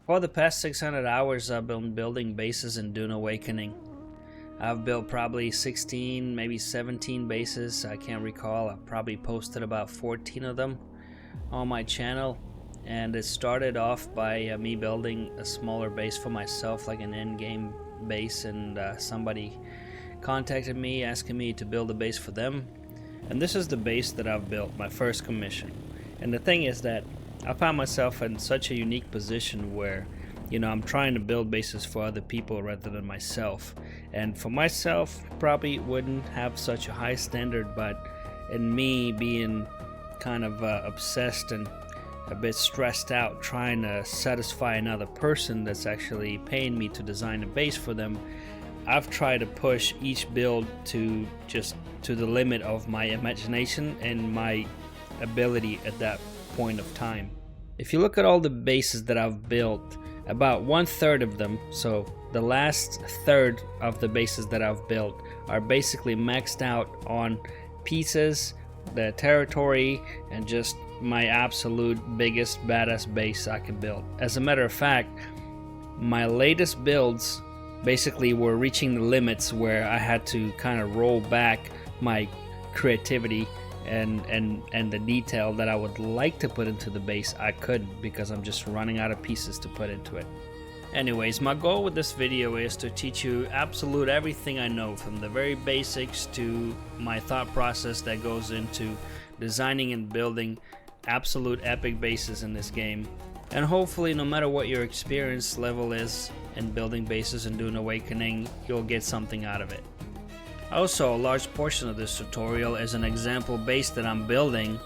For the past 600 hours, I've been building bases in Dune Awakening. I've built probably 16, maybe 17 bases, I can't recall. I've probably posted about 14 of them on my channel. And it started off by me building a smaller base for myself, like an end-game base, and somebody contacted me asking me to build a base for them. And this is the base that I've built, my first commission. And the thing is that I found myself in such a unique position where, I'm trying to build bases for other people rather than myself. And for myself, probably wouldn't have such a high standard, but in me being kind of obsessed and a bit stressed out trying to satisfy another person that's actually paying me to design a base for them, I've tried to push each build to the limit of my imagination and my ability at that point of time. If you look at all the bases that I've built, about 1/3 of them, so the last third of the bases that I've built, are basically maxed out on pieces, the territory, and just my absolute biggest badass base I could build. As a matter of fact, my latest builds basically were reaching the limits where I had to kind of roll back my creativity and the detail that I would like to put into the base. I couldn't because I'm just running out of pieces to put into it. Anyways, my goal with this video is to teach you absolute everything I know, from the very basics to my thought process that goes into designing and building absolute epic bases in this game. And hopefully, no matter what your experience level is in building bases and Dune Awakening, you'll get something out of it. Also, a large portion of this tutorial is an example base that I'm building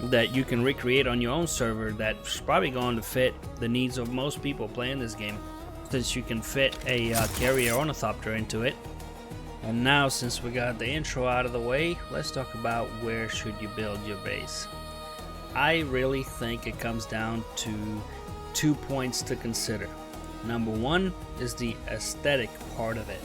that you can recreate on your own server that's probably going to fit the needs of most people playing this game, since you can fit a carrier ornithopter into it. And now, since we got the intro out of the way, let's talk about where should you build your base. I really think it comes down to 2 points to consider. Number one is the aesthetic part of it.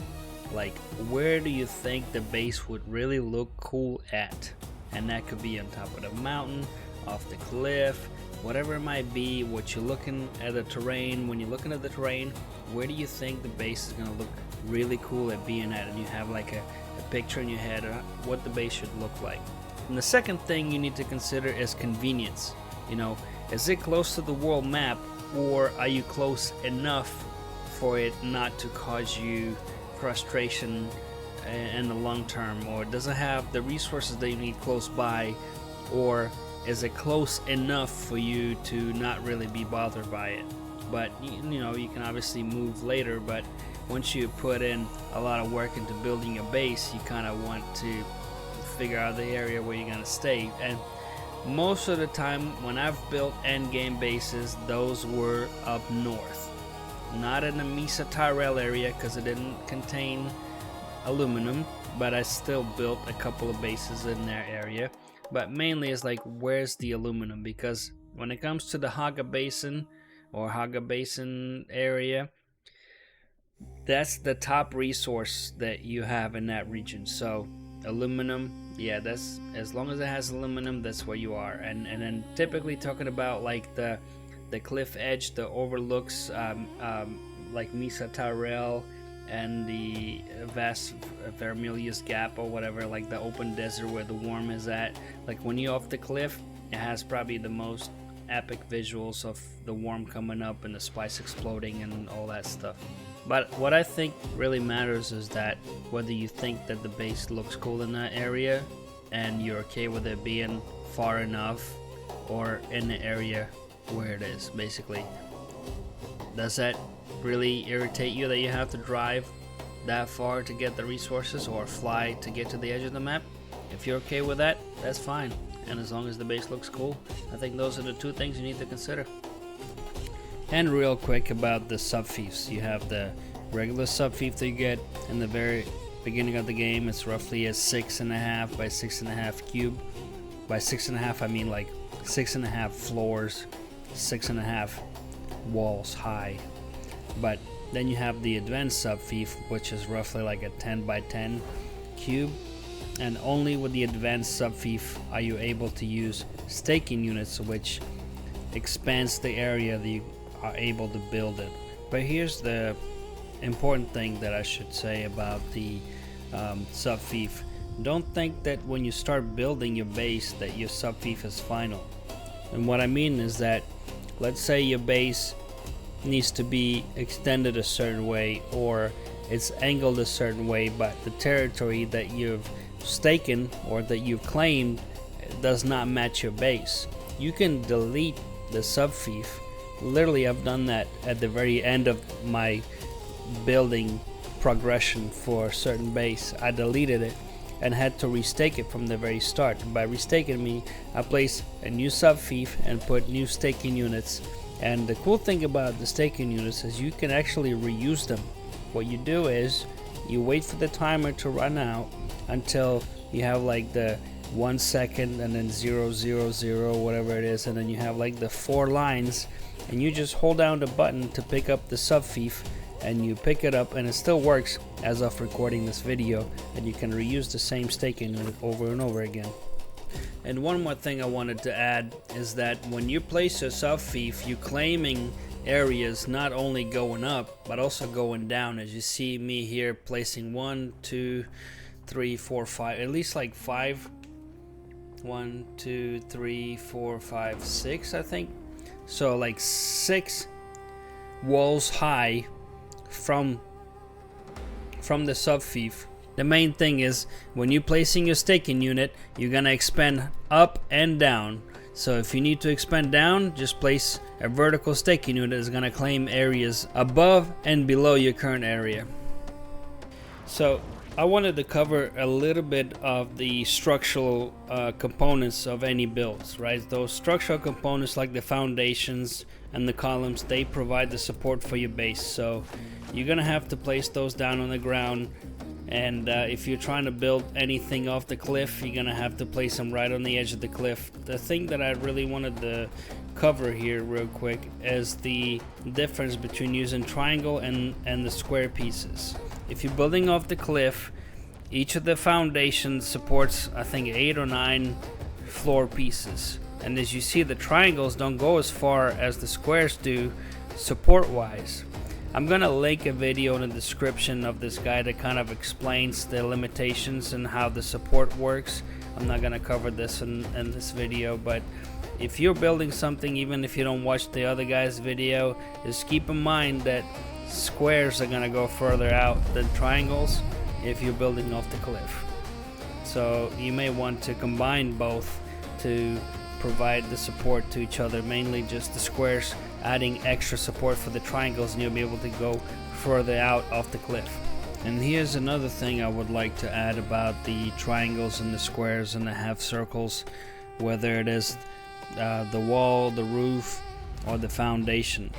Like, where do you think the base would really look cool at? And that could be on top of the mountain, off the cliff, whatever it might be. What you're looking at the terrain, when you're looking at the terrain, where do you think the base is going to look really cool at being at? And you have like a picture in your head of what the base should look like. And the second thing you need to consider is convenience. Is it close to the world map, or are you close enough for it not to cause you frustration in the long term? Or does it have the resources that you need close by, or is it close enough for you to not really be bothered by it? But you can obviously move later, but once you put in a lot of work into building a base, you kind of want to figure out the area where you're going to stay. And most of the time when I've built endgame bases, those were up north. Not in the Mesa Tyrell area because it didn't contain aluminum, but I still built a couple of bases in that area. But mainly it's like, where's the aluminum? Because when it comes to the Haga Basin or Haga Basin area, that's the top resource that you have in that region. So aluminum, yeah, that's, as long as it has aluminum, that's where you are. And then typically talking about like the cliff edge that overlooks like Mesa Tyrell and the vast Vermilius Gap or whatever, like the open desert where the worm is at. Like when you're off the cliff, it has probably the most epic visuals of the worm coming up and the spice exploding and all that stuff. But what I think really matters is that whether you think that the base looks cool in that area and you're okay with it being far enough or in the area where it is, basically. Does that really irritate you that you have to drive that far to get the resources or fly to get to the edge of the map? If you're okay with that, that's fine. And as long as the base looks cool, I think those are the 2 things you need to consider. And real quick about the sub-fiefs. You have the regular sub-fief that you get in the very beginning of the game. It's roughly a 6.5 by 6.5 cube. By 6.5 I mean like 6.5 floors, 6.5 walls high. But then you have the advanced sub-fief, which is roughly like a 10 by 10 cube, and only with the advanced sub-fief are you able to use staking units, which expands the area that you are able to build it. But here's the important thing that I should say about the Sub-fief. Don't think that when you start building your base that your Sub-fief is final. And what I mean is that, let's say your base needs to be extended a certain way, or it's angled a certain way, but the territory that you've staken or that you've claimed does not match your base. You can delete the Sub-fief. Literally, I've done that at the very end of my building progression for a certain base. I deleted it and had to restake it from the very start. By restaking me, I placed a new Sub-fief and put new staking units. And the cool thing about the staking units is you can actually reuse them. What you do is you wait for the timer to run out until you have like the 1 second and then 0, 0, 0, whatever it is, and then you have like the 4 lines, and you just hold down the button to pick up the Sub-fief, and you pick it up, and it still works as of recording this video, and you can reuse the same staking unit over and over again. And one more thing I wanted to add is that when you place your Sub-fief, you're claiming areas not only going up but also going down. As you see me here placing 1, 2, 3, 4, 5, at least like 5. 1, 2, 3, 4, 5, 6, I think. So like 6 walls high from the Sub-fief. The main thing is when you're placing your staking unit, you're gonna expand up and down. So if you need to expand down, just place a vertical staking unit that's gonna claim areas above and below your current area. So I wanted to cover a little bit of the structural components of any builds, right? Those structural components like the foundations and the columns, they provide the support for your base. So you're gonna have to place those down on the ground. And if you're trying to build anything off the cliff, you're gonna have to place them right on the edge of the cliff. The thing that I really wanted to cover here real quick is the difference between using triangle and the square pieces. If you're building off the cliff, each of the foundations supports, I think, 8 or 9 floor pieces. And as you see, the triangles don't go as far as the squares do support-wise. I'm gonna link a video in the description of this guy that kind of explains the limitations and how the support works. I'm not gonna cover this in this video, but if you're building something, even if you don't watch the other guy's video, just keep in mind that squares are gonna go further out than triangles if you're building off the cliff. So you may want to combine both to provide the support to each other, mainly just the squares adding extra support for the triangles, and you'll be able to go further out off the cliff. And here's another thing I would like to add about the triangles and the squares and the half circles, whether it is the wall, the roof, or the foundation,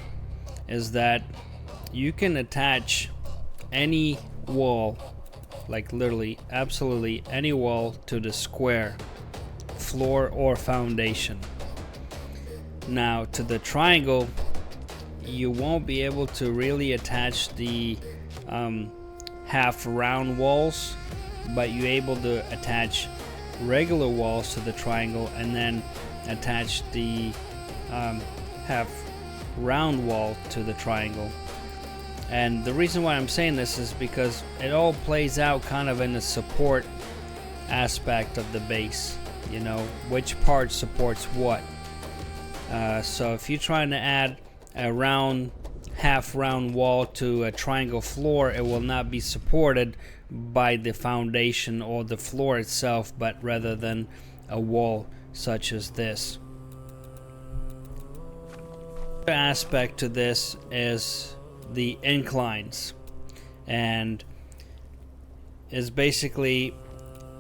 is that you can attach any wall, like literally absolutely any wall, to the square, floor or foundation. Now to the triangle, you won't be able to really attach the half round walls, but you're able to attach regular walls to the triangle and then attach the half round wall to the triangle. And the reason why I'm saying this is because it all plays out kind of in the support aspect of the base, you know, which part supports what. So if you're trying to add a half round wall to a triangle floor, it will not be supported by the foundation or the floor itself, but rather than a wall such as this. The aspect to this is the inclines, and is basically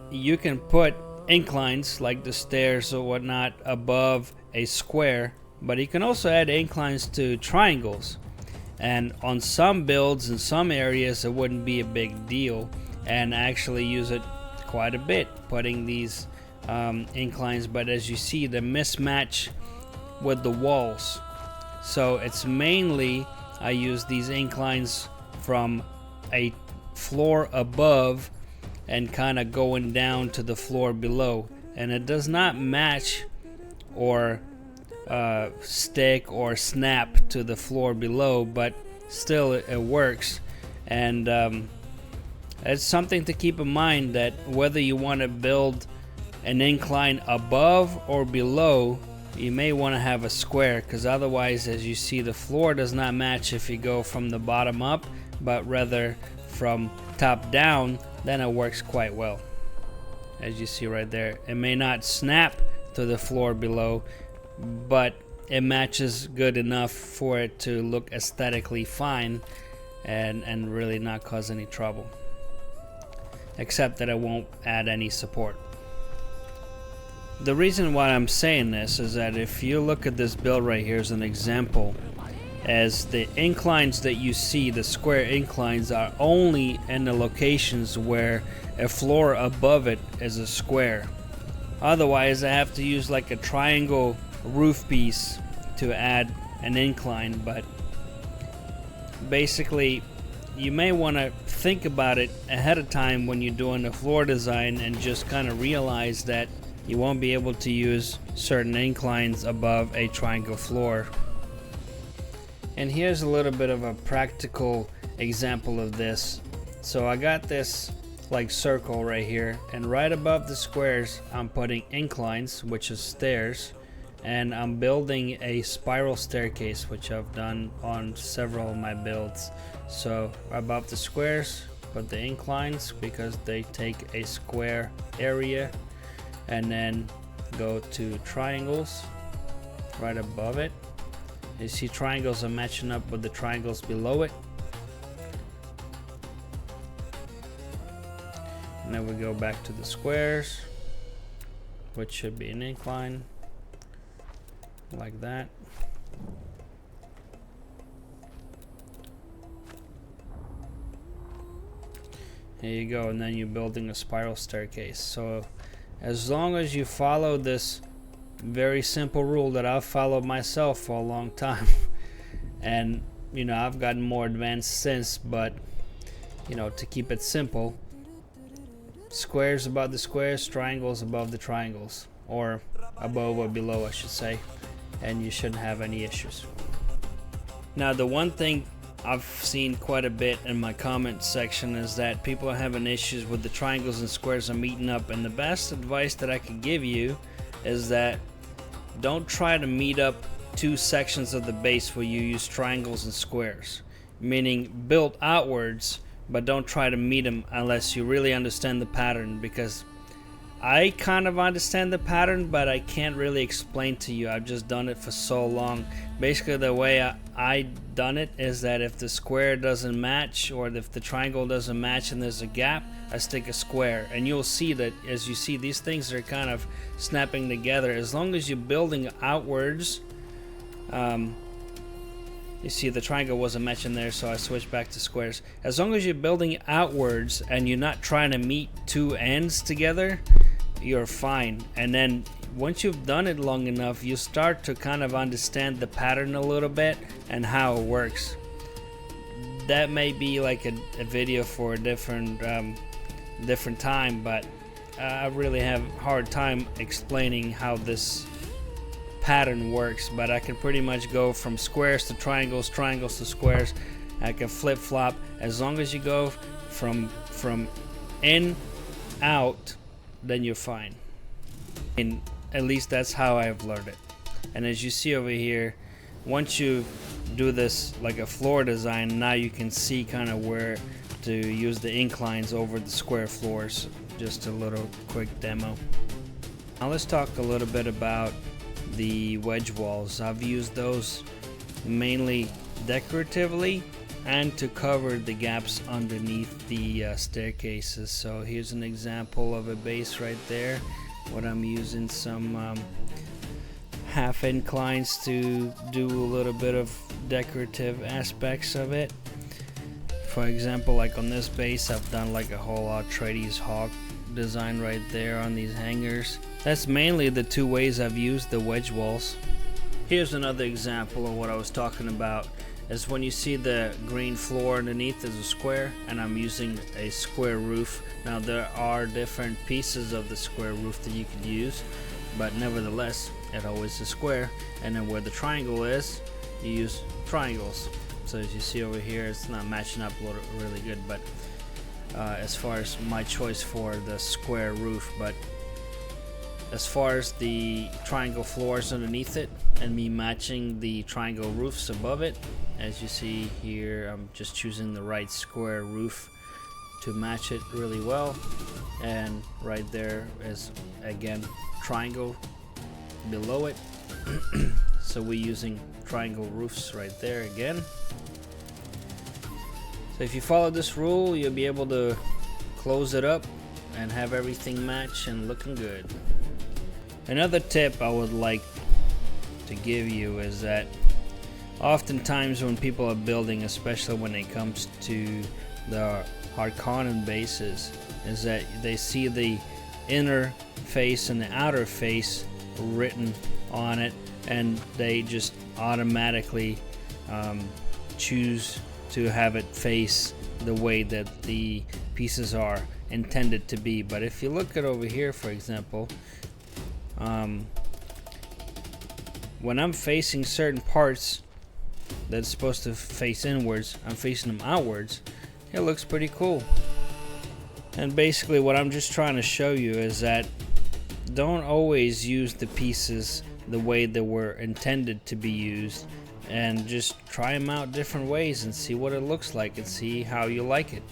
you can put inclines like the stairs or whatnot above a square, but you can also add inclines to triangles. And on some builds in some areas it wouldn't be a big deal, and actually use it quite a bit, putting these inclines, but as you see, the mismatch with the walls. So it's mainly I use these inclines from a floor above and kind of going down to the floor below, and it does not match or stick or snap to the floor below, but still it works. And it's something to keep in mind, that whether you want to build an incline above or below, you may want to have a square, because otherwise, as you see, the floor does not match if you go from the bottom up, but rather from top down. Then it works quite well. As you see right there, it may not snap to the floor below, but it matches good enough for it to look aesthetically fine and really not cause any trouble, except that it won't add any support. The reason why I'm saying this is that if you look at this build right here as an example, as the inclines that you see, the square inclines, are only in the locations where a floor above it is a square. Otherwise, I have to use like a triangle roof piece to add an incline. But basically, you may want to think about it ahead of time when you're doing the floor design, and just kind of realize that you won't be able to use certain inclines above a triangle floor. And here's a little bit of a practical example of this. So I got this like circle right here, and right above the squares I'm putting inclines, which is stairs, and I'm building a spiral staircase, which I've done on several of my builds. So above the squares put the inclines, because they take a square area, and then go to triangles right above it. You see triangles are matching up with the triangles below it. And then we go back to the squares, which should be an incline, like that. There you go, and then you're building a spiral staircase. So as long as you follow this very simple rule that I've followed myself for a long time, and you know, I've gotten more advanced since, but you know, to keep it simple, squares above the squares, triangles above the triangles, or above or below I should say, and you shouldn't have any issues. Now the one thing I've seen quite a bit in my comment section is that people are having issues with the triangles and squares are meeting up, and the best advice that I could give you is that don't try to meet up two sections of the base where you use triangles and squares, meaning build outwards, but don't try to meet them unless you really understand the pattern, because I kind of understand the pattern, but I can't really explain to you. I've just done it for so long. Basically the way I done it is that if the square doesn't match, or if the triangle doesn't match and there's a gap, I stick a square, and you'll see that as you see these things are kind of snapping together. As long as you're building outwards, you see the triangle wasn't matching there, so I switched back to squares. As long as you're building outwards and you're not trying to meet two ends together, you're fine. And then once you've done it long enough, you start to kind of understand the pattern a little bit and how it works. That may be like a video for a different time, but I really have a hard time explaining how this pattern works. But I can pretty much go from squares to triangles, triangles to squares. I can flip-flop as long as you go from in out, then you're fine. And at least that's how I've learned it. And as you see over here, once you do this like a floor design, now you can see kind of where to use the inclines over the square floors. Just a little quick demo. Now let's talk a little bit about the wedge walls. I've used those mainly decoratively and to cover the gaps underneath the staircases. So here's an example of a base right there. What I'm using some half inclines to do a little bit of decorative aspects of it. For example, like on this base, I've done like a whole Atreides hawk design right there on these hangers. That's mainly the two ways I've used the wedge walls. Here's another example of what I was talking about. Is when you see the green floor underneath is a square, and I'm using a square roof. Now there are different pieces of the square roof that you could use. but nevertheless it always is square. And then where the triangle is, you use triangles. So as you see over here, it's not matching up really good, but as far as my choice for the square roof. But as far as the triangle floors underneath it and me matching the triangle roofs above it, as you see here, I'm just choosing the right square roof to match it really well. And right there is again triangle below it. So we're using triangle roofs right there again. So if you follow this rule, you'll be able to close it up and have everything match and looking good. Another tip I would like to give you is that oftentimes when people are building, especially when it comes to the Harkonnen bases, is that they see the inner face and the outer face written on it, and they just automatically choose to have it face the way that the pieces are intended to be. But if you look at over here, for example, when I'm facing certain parts that's supposed to face inwards, I'm facing them outwards. It looks pretty cool. And basically what I'm just trying to show you is that don't always use the pieces the way they were intended to be used, and just try them out different ways and see what it looks like and see how you like it.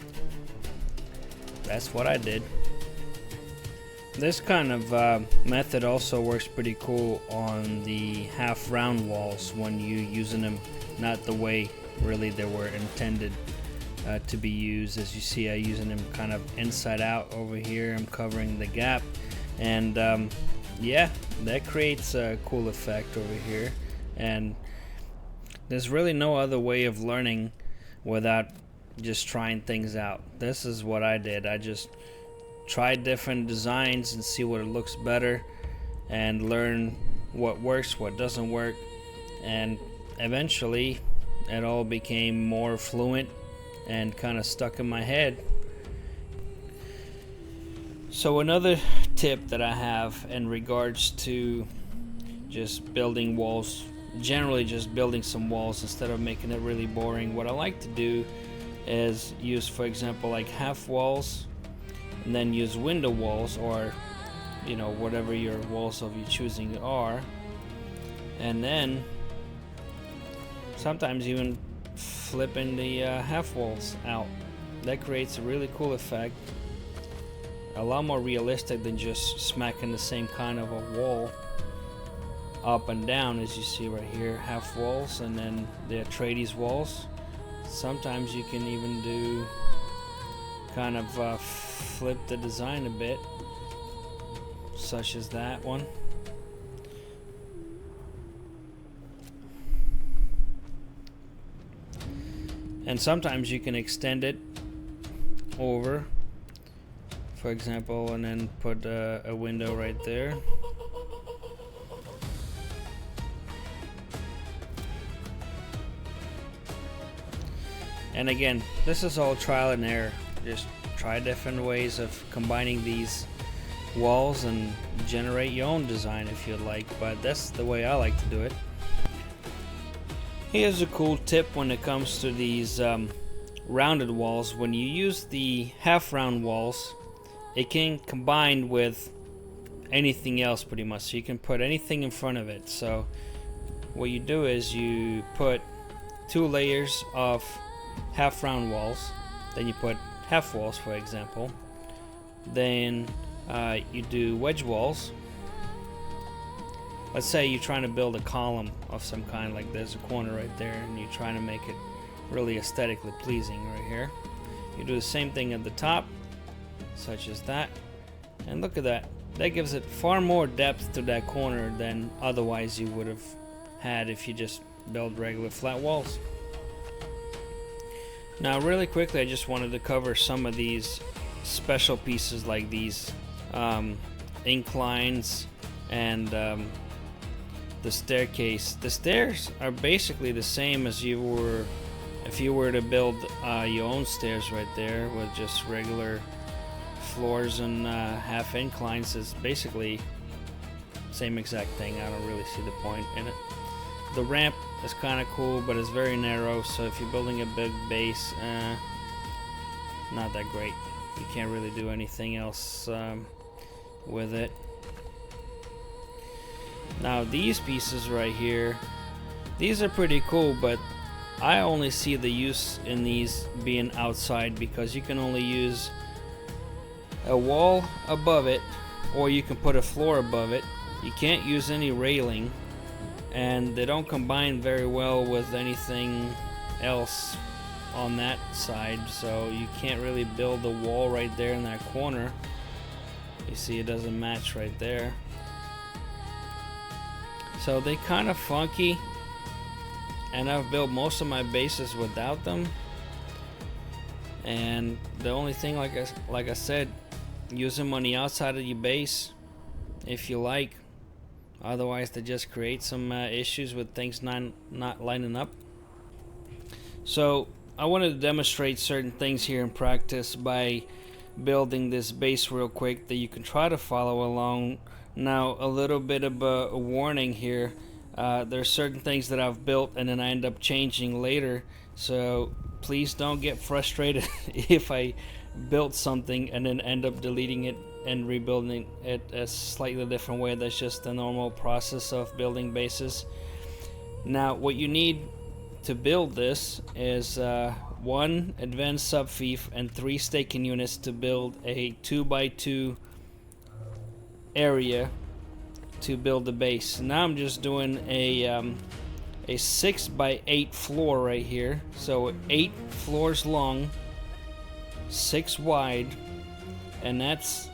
That's what I did. This kind of method also works pretty cool on the half round walls when you're using them not the way really they were intended to be used. As you see, I'm using them kind of inside out over here. I'm covering the gap, and yeah, that creates a cool effect over here. And there's really no other way of learning without just trying things out. This is what I did. I just tried different designs and see what it looks better and learn what works, what doesn't work, and eventually it all became more fluent and kind of stuck in my head. So another tip that I have in regards to just building walls, generally just building some walls instead of making it really boring, what I like to do is use, for example, like half walls, and then use window walls, or you know, whatever your walls of your choosing are, and then sometimes even flipping the half walls out. That creates a really cool effect, a lot more realistic than just smacking the same kind of a wall up and down. As you see right here, half walls, and then the Atreides walls. Sometimes you can even do kind of flip the design a bit, such as that one. And sometimes you can extend it over, for example, and then put a window right there. And again, this is all trial and error. Just try different ways of combining these walls and generate your own design if you'd like, but that's the way I like to do it. Here's a cool tip when it comes to these rounded walls. When you use the half round walls, it can combine with anything else pretty much, so you can put anything in front of it. So what you do is you put 2 layers of half round walls, then you put half walls, for example, then you do wedge walls. Let's say you're trying to build a column of some kind, like there's a corner right there, and you're trying to make it really aesthetically pleasing right here. You do the same thing at the top, such as that, and look at that. That gives it far more depth to that corner than otherwise you would have had if you just build regular flat walls. Now really quickly, I just wanted to cover some of these special pieces like these inclines and the staircase. The stairs are basically the same as if you were to build your own stairs right there with just regular floors and half inclines. Is basically same exact thing. I don't really see the point in it. The ramp is kind of cool, but it's very narrow, so if you're building a big base, not that great. You can't really do anything else with it. Now these pieces right here, these are pretty cool, but I only see the use in these being outside, because you can only use a wall above it, or you can put a floor above it. You can't use any railing, and they don't combine very well with anything else on that side, so you can't really build the wall right there in that corner. You see it doesn't match right there, so they kind of funky, and I've built most of my bases without them. And the only thing, like I said, use them on the outside of your base if you like. Otherwise, they just create some issues with things not lining up. So I wanted to demonstrate certain things here in practice by building this base real quick that you can try to follow along. Now, a little bit of a warning here. There's certain things that I've built and then I end up changing later. So please don't get frustrated if I built something and then end up deleting it and rebuilding it a slightly different way. That's just the normal process of building bases. Now, what you need to build this is 1 advanced sub-fief and 3 staking units to build a 2x2 area to build the base. Now I'm just doing a 6x8 floor right here, so 8 floors long, 6 wide, and that's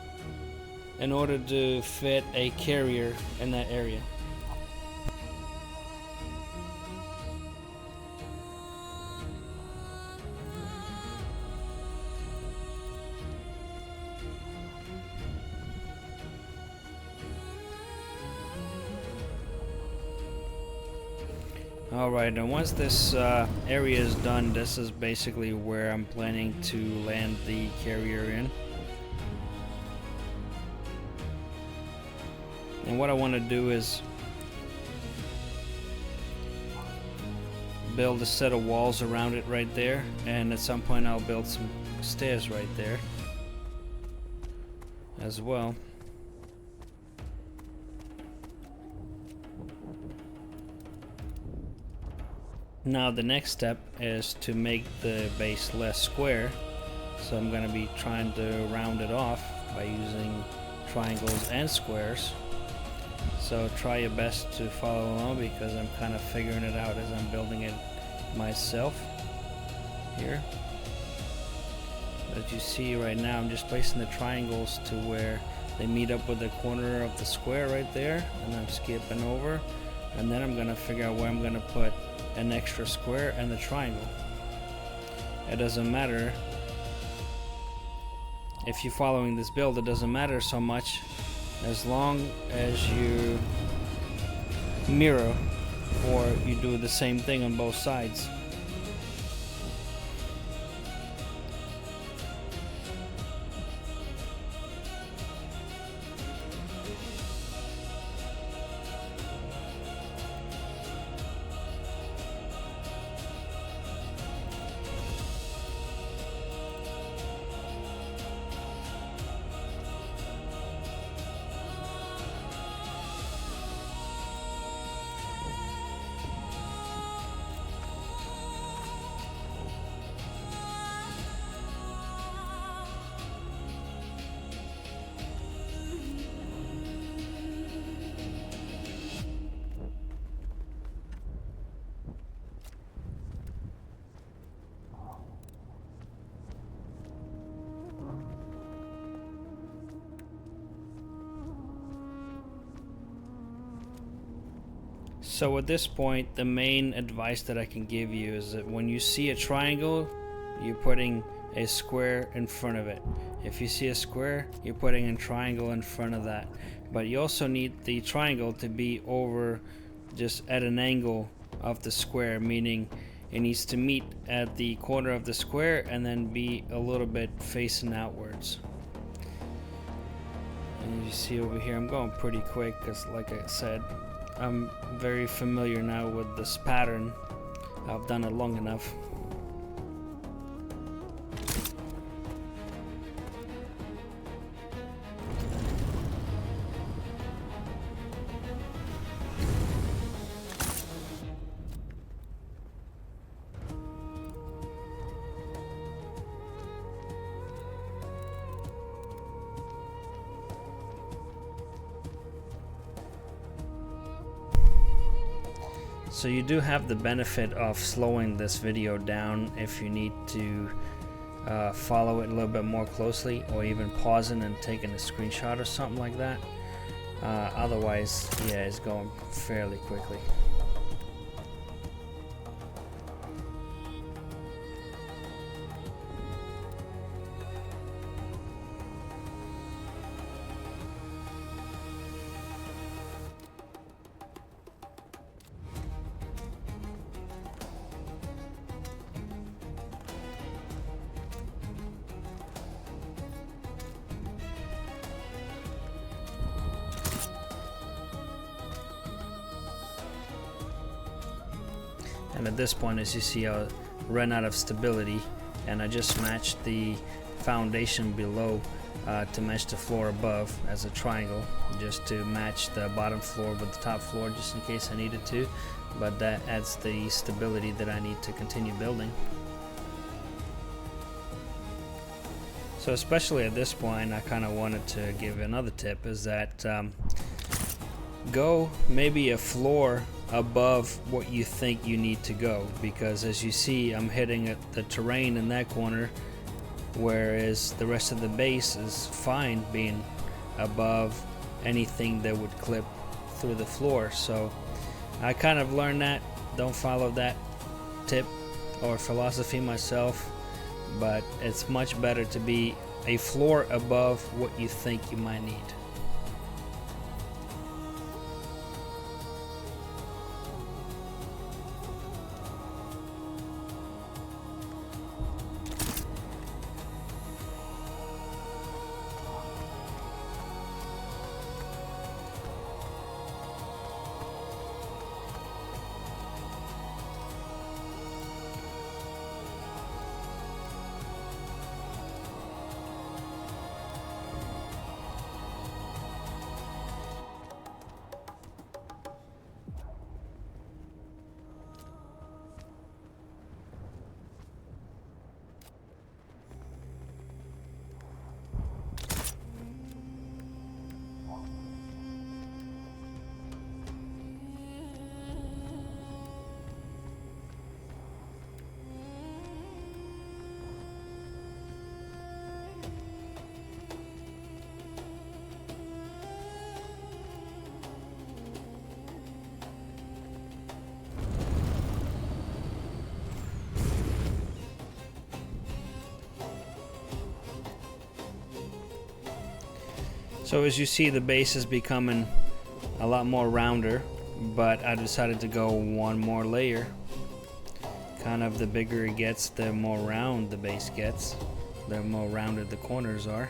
in order to fit a carrier in that area. Alright, and once this area is done, this is basically where I'm planning to land the carrier in. And what I want to do is build a set of walls around it right there, and at some point I'll build some stairs right there as well. Now the next step is to make the base less square, so I'm going to be trying to round it off by using triangles and squares. So try your best to follow along, because I'm kind of figuring it out as I'm building it myself here. As you see right now, I'm just placing the triangles to where they meet up with the corner of the square right there, and I'm skipping over, and then I'm going to figure out where I'm going to put an extra square and the triangle. It doesn't matter if you're following this build, it doesn't matter so much as long as you mirror or you do the same thing on both sides. So at this point, the main advice that I can give you is that when you see a triangle, you're putting a square in front of it. If you see a square, you're putting a triangle in front of that. But you also need the triangle to be over just at an angle of the square, meaning it needs to meet at the corner of the square and then be a little bit facing outwards. And you see over here, I'm going pretty quick because, like I said, I'm very familiar now with this pattern. I've done it long enough. So you do have the benefit of slowing this video down if you need to follow it a little bit more closely, or even pausing and taking a screenshot or something like that. Otherwise, yeah, it's going fairly quickly. And at this point, as you see, I ran out of stability, and I just matched the foundation below to match the floor above as a triangle, just to match the bottom floor with the top floor, just in case I needed to. But that adds the stability that I need to continue building. So especially at this point, I kind of wanted to give another tip, is that go maybe a floor above what you think you need to go, because as you see, I'm hitting at the terrain in that corner, whereas the rest of the base is fine being above anything that would clip through the floor. So I kind of learned that. Don't follow that tip or philosophy myself, but it's much better to be a floor above what you think you might need. So as you see, the base is becoming a lot more rounder, but I decided to go one more layer. Kind of the bigger it gets, the more round the base gets, the more rounded the corners are.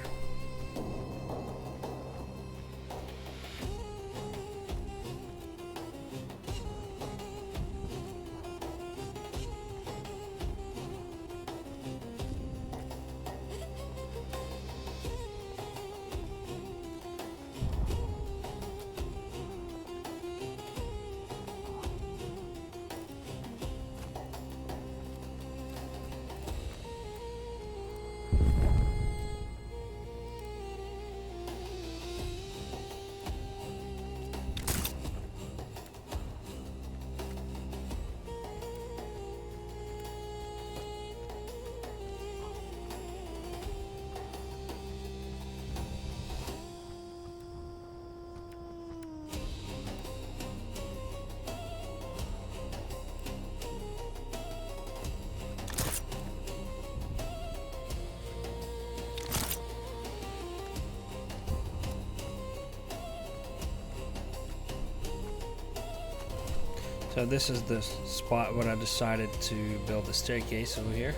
So this is the spot where I decided to build the staircase over here.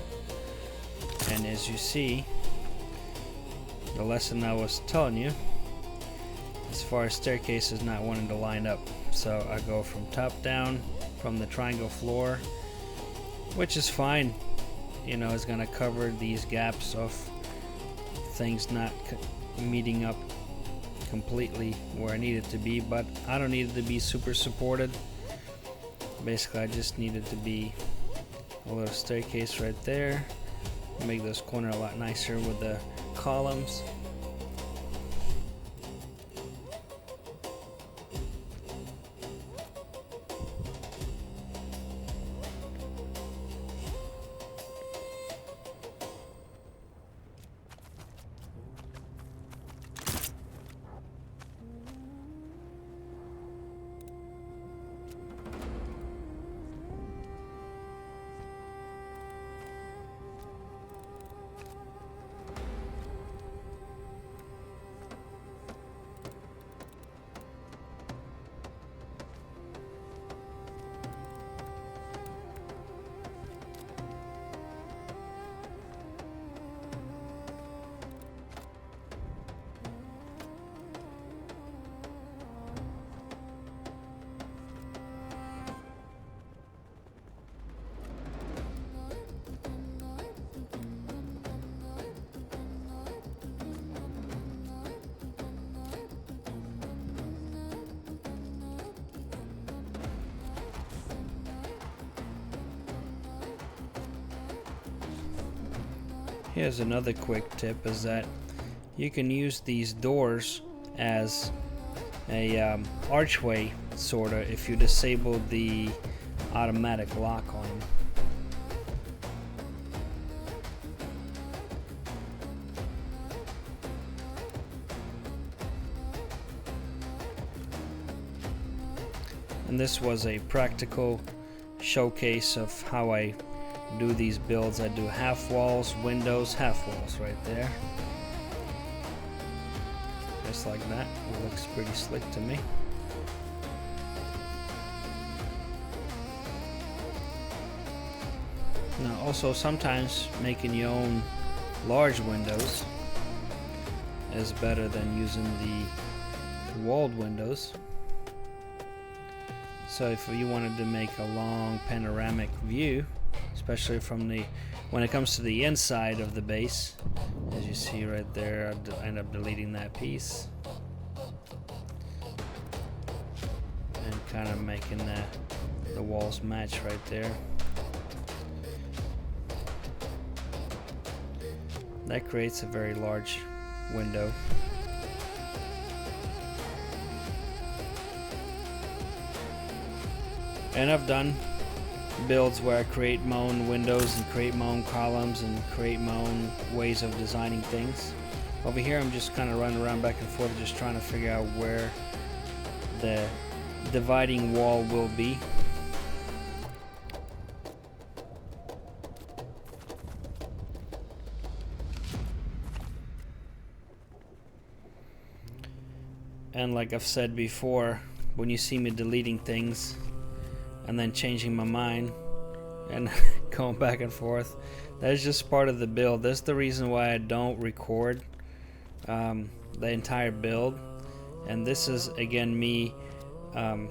And as you see, the lesson I was telling you as far as staircases not wanting to line up. So I go from top down from the triangle floor, which is fine. You know, it's gonna cover these gaps of things not meeting up completely where I need it to be, but I don't need it to be super supported. Basically, I just need it to be a little staircase right there. Make this corner a lot nicer with the columns. Here's another quick tip, is that you can use these doors as a archway, sorta, if you disable the automatic lock on them. And this was a practical showcase of how I do these builds. I do half walls, windows, half walls right there. Just like that. It looks pretty slick to me. Now also sometimes making your own large windows is better than using the walled windows. So if you wanted to make a long panoramic view, especially from when it comes to the inside of the base, as you see right there, I end up deleting that piece and kind of making the walls match right there. That creates a very large window. And I've done builds where I create my own windows and create my own columns and create my own ways of designing things. Over here I'm just kind of running around back and forth, just trying to figure out where the dividing wall will be. And like I've said before, when you see me deleting things and then changing my mind and going back and forth, that's just part of the build. That's the reason why I don't record the entire build. And this is again me kind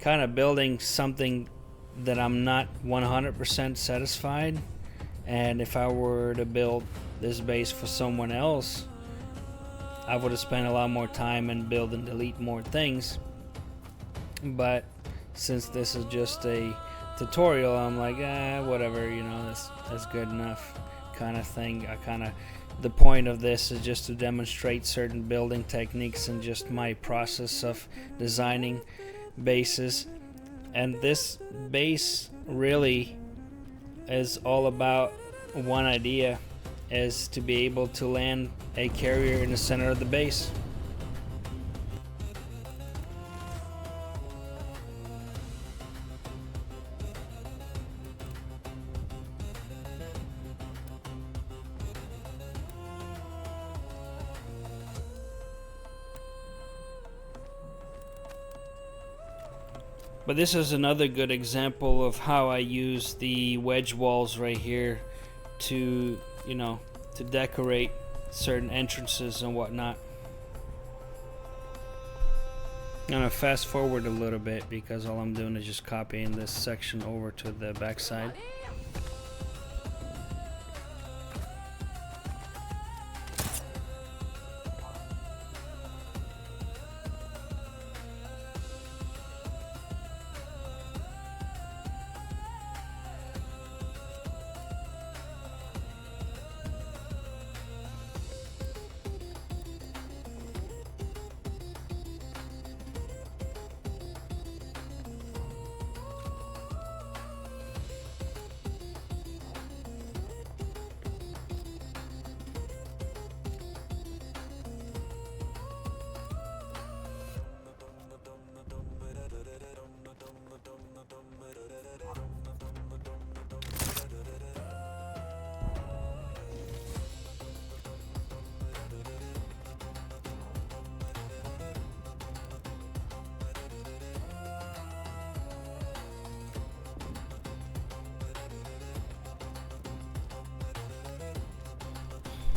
of building something that I'm not 100% satisfied. And if I were to build this base for someone else, I would have spent a lot more time and build and delete more things. But since this is just a tutorial, I'm like, whatever, you know, that's good enough kind of thing. The point of this is just to demonstrate certain building techniques and just my process of designing bases. And this base really is all about one idea, is to be able to land a carrier in the center of the base. But this is another good example of how I use the wedge walls right here to, you know, to decorate certain entrances and whatnot. I'm gonna fast forward a little bit because all I'm doing is just copying this section over to the backside.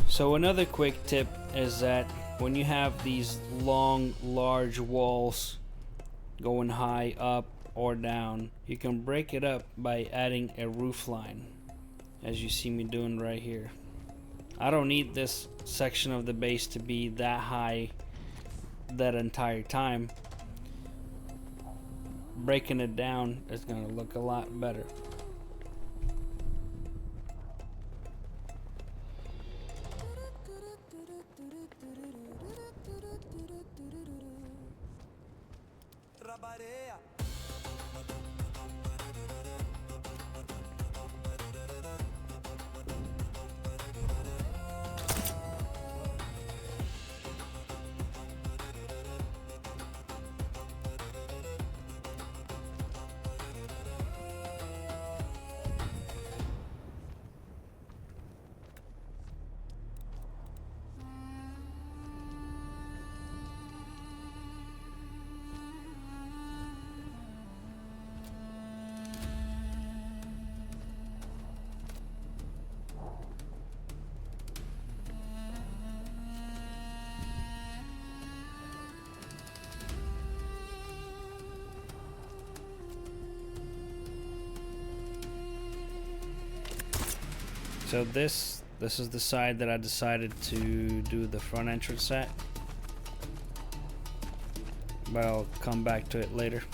So another quick tip is that when you have these long, large walls going high up or down, you can break it up by adding a roof line, as you see me doing right here. I don't need this section of the base to be that high that entire time. Breaking it down is going to look a lot better. So this is the side that I decided to do the front entrance at, but I'll come back to it later.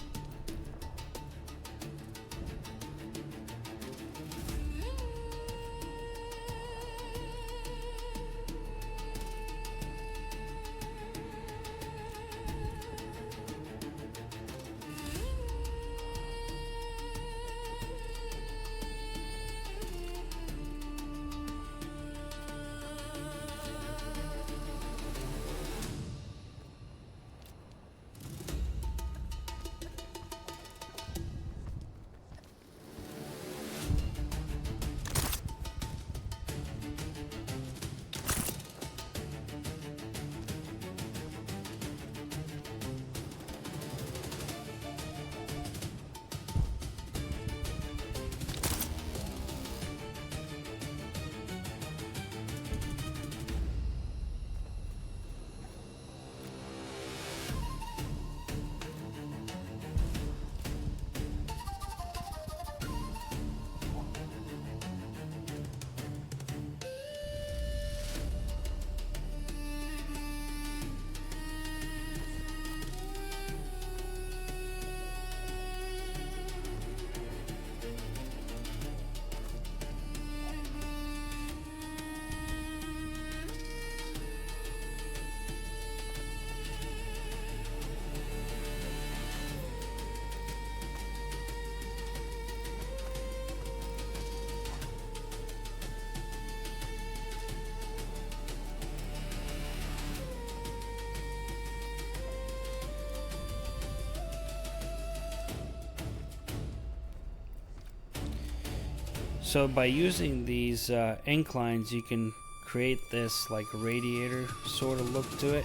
So by using these inclines, you can create this like radiator sort of look to it.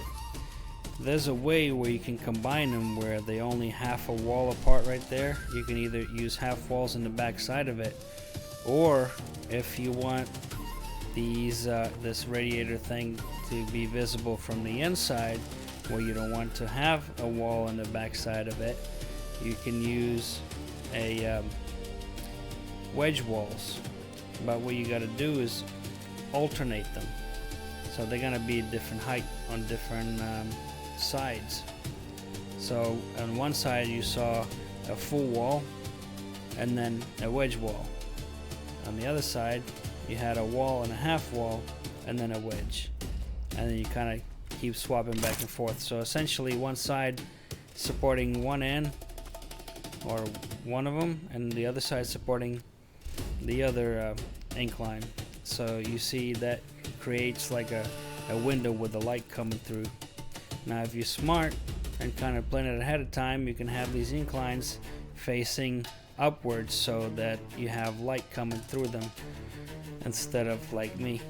There's a way where you can combine them where they only half a wall apart right there. You can either use half walls in the back side of it, or if you want these this radiator thing to be visible from the inside, where you don't want to have a wall on the back side of it, you can use a wedge walls. But what you got to do is alternate them, so they're gonna be different height on different sides. So on one side you saw a full wall and then a wedge wall. On the other side you had a wall and a half wall and then a wedge, and then you kind of keep swapping back and forth. So essentially one side supporting one end or one of them, and the other side supporting the other incline. So you see that creates like a window with the light coming through. Now if you're smart and kind of plan it ahead of time, you can have these inclines facing upwards so that you have light coming through them instead of like me.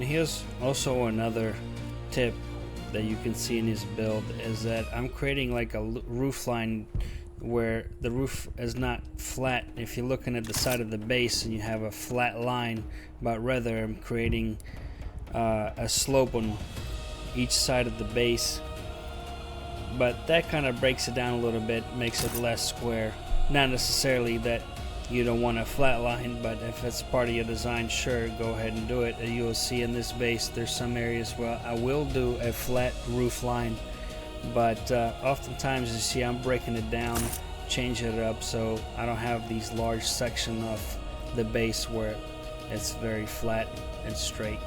And here's also another tip that you can see in his build, is that I'm creating like a roof line where the roof is not flat. If you're looking at the side of the base and you have a flat line, but rather I'm creating a slope on each side of the base. But that kind of breaks it down a little bit, makes it less square. Not necessarily that you don't want a flat line, but if it's part of your design, sure, go ahead and do it. And you'll see in this base there's some areas where I will do a flat roof line, but oftentimes you see I'm breaking it down, changing it up so I don't have these large sections of the base where it's very flat and straight.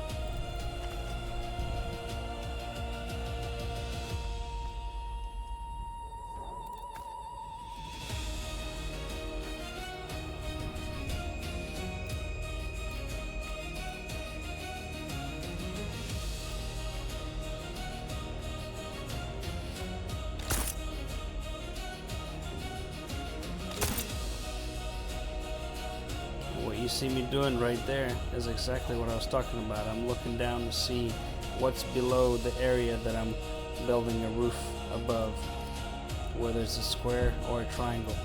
What you see me doing right there is exactly what I was talking about. I'm looking down to see what's below the area that I'm building a roof above, whether it's a square or a triangle.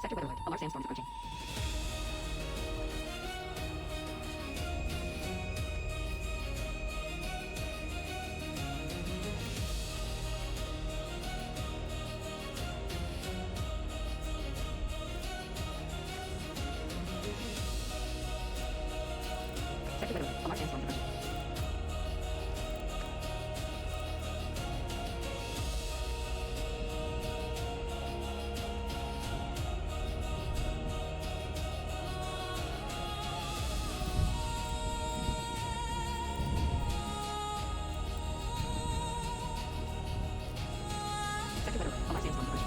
Sector weather alert. A large sandstorm approaching. Sector weather alert. A large sandstorm approaching. Sector weather alert. A large sandstorm approaching.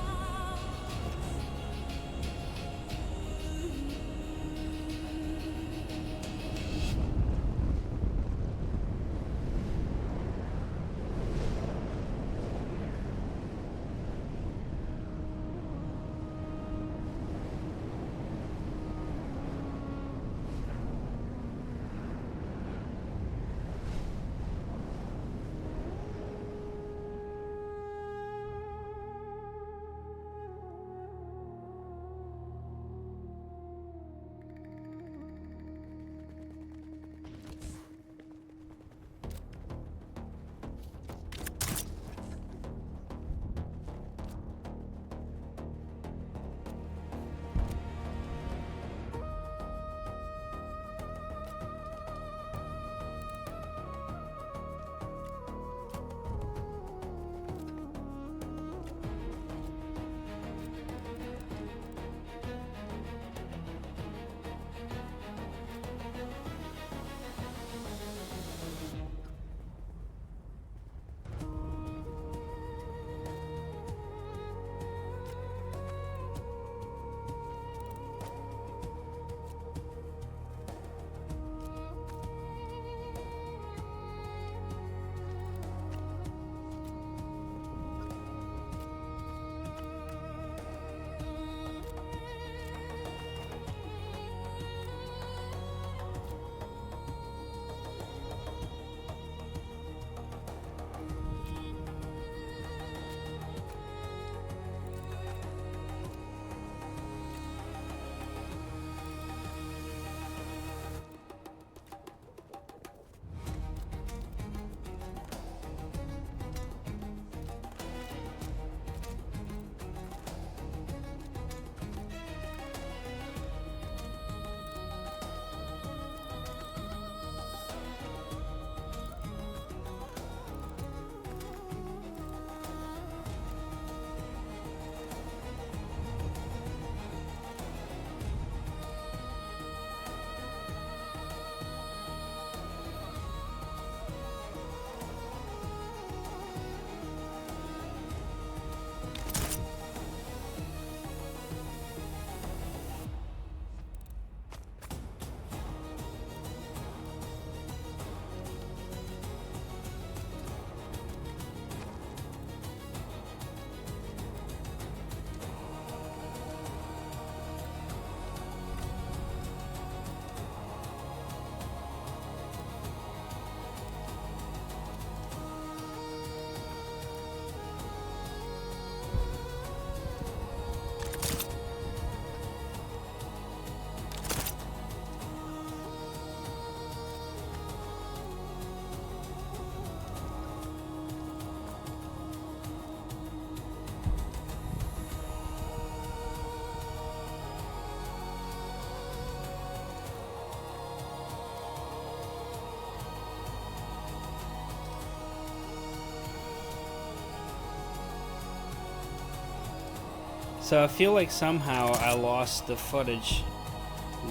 So I feel like somehow I lost the footage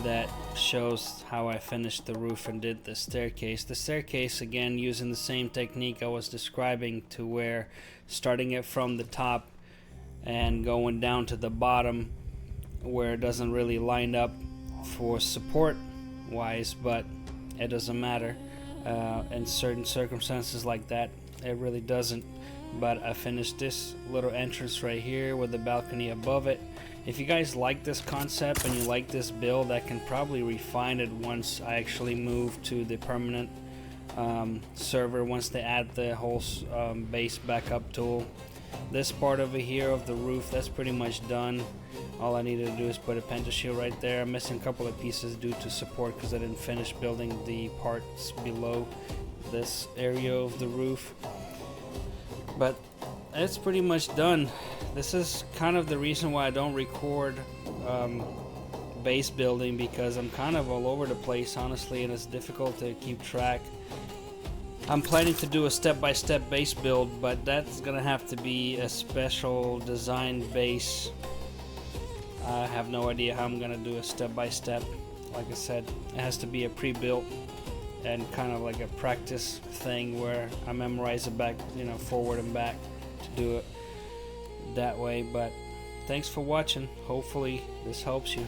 that shows how I finished the roof and did the staircase. The staircase, again, using the same technique I was describing, to where starting it from the top and going down to the bottom where it doesn't really line up for support wise, but it doesn't matter. In certain circumstances like that, it really doesn't. But I finished this little entrance right here with the balcony above it. If you guys like this concept and you like this build, I can probably refine it once I actually move to the permanent server, once they add the whole base backup tool. This part over here of the roof, that's pretty much done. All I needed to do is put a penta shield right there. I'm missing a couple of pieces due to support because I didn't finish building the parts below this area of the roof. But it's pretty much done. This is kind of the reason why I don't record base building, because I'm kind of all over the place, honestly, and it's difficult to keep track. I'm planning to do a step-by-step base build, but that's gonna have to be a special designed base. I have no idea how I'm gonna do a step-by-step. Like I said, it has to be a pre-built and kind of like a practice thing where I memorize it back, you know, forward and back to do it that way. But thanks for watching. Hopefully this helps you.